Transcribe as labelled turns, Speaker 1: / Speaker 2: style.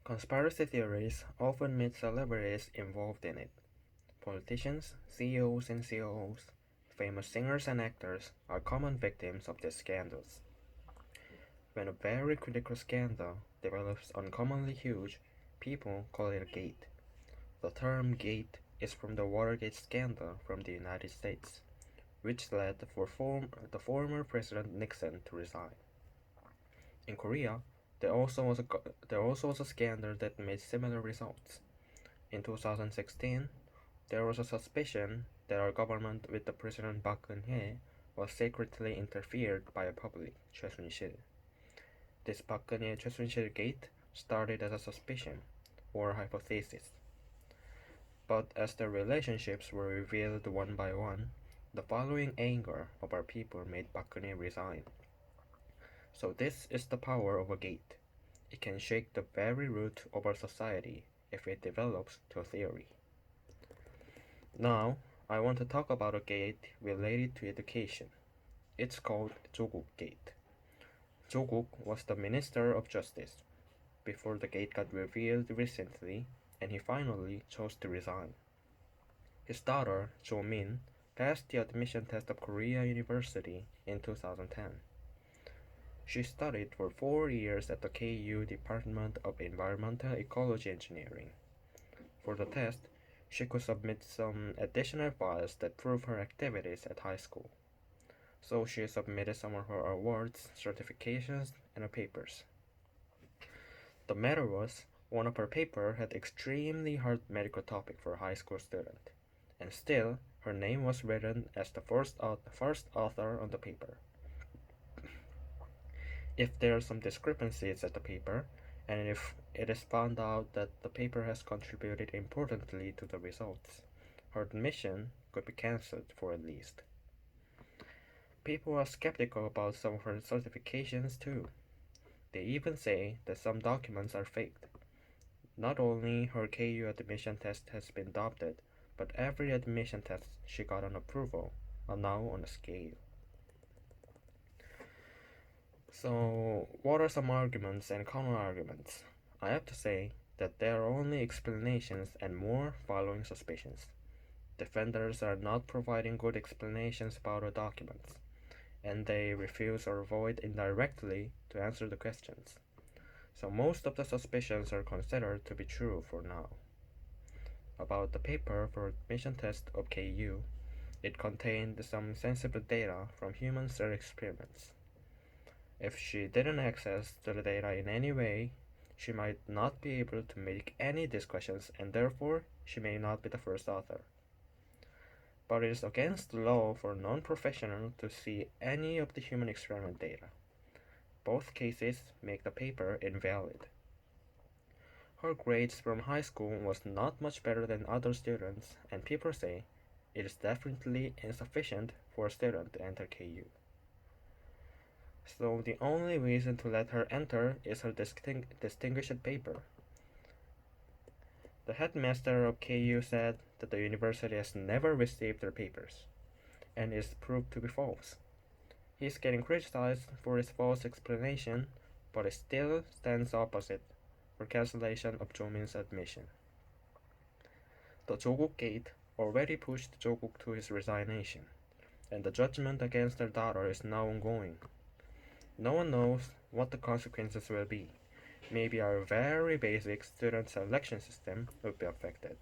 Speaker 1: Conspiracy theories often meet celebrities involved in it. Politicians, CEOs and COOs, famous singers and actors are common victims of these scandals. When a very critical scandal develops uncommonly huge, people call it a gate. The term gate is from the Watergate scandal from the United States, which led the former President Nixon to resign. In Korea, there also was a scandal that made similar results. In 2016, there was a suspicion that our government with the President Park Geun-hye was secretly interfered by a public, Choi Soon-sil. This Park Geun-hye-Choi Soon-sil gate started as a suspicion, or hypothesis. But as the relationships were revealed one by one, the following anger of our people made Park Geun-hye resign. So this is the power of a gate. It can shake the very root of our society if it develops to a theory. Now, I want to talk about a gate related to education. It's called Cho Gook Gate. Cho Gook was the Minister of Justice before the gate got revealed recently and he finally chose to resign. His daughter, Jo Min, passed the admission test of Korea University in 2010. She studied for 4 years at the KU Department of Environmental Ecology Engineering. For the test, she could submit some additional files that prove her activities at high school. So she submitted some of her awards, certifications, and her papers. The matter was, one of her papers had extremely hard medical topic for a high school student, and still, her name was written as the first author on the paper. If there are some discrepancies at the paper, and if it is found out that the paper has contributed importantly to the results, her admission could be cancelled for at least. People are skeptical about some of her certifications too. They even say that some documents are faked. Not only her KU admission test has been adopted, but every admission test she got on approval are now on a scale. So, what are some arguments and counterarguments? I have to say that there are only explanations and more following suspicions. Defenders are not providing good explanations about the documents, and they refuse or avoid indirectly to answer the questions. So most of the suspicions are considered to be true for now. About the paper for admission test of KU, it contained some sensitive data from human cell experiments. If she didn't access to the data in any way, she might not be able to make any discussions and therefore she may not be the first author. But it is against the law for a non-professional to see any of the human experiment data. Both cases make the paper invalid. Her grades from high school was not much better than other students, and people say it is definitely insufficient for a student to enter KU. So the only reason to let her enter is her distinguished paper. The headmaster of KU said that the university has never received their papers, and is proved to be false. He is getting criticized for his false explanation, but he still stands opposite for cancellation of Jo Min's admission. The Cho Gook Gate already pushed Cho Gook to his resignation, and the judgment against their daughter is now ongoing. No one knows what the consequences will be. Maybe our very basic student selection system will be affected.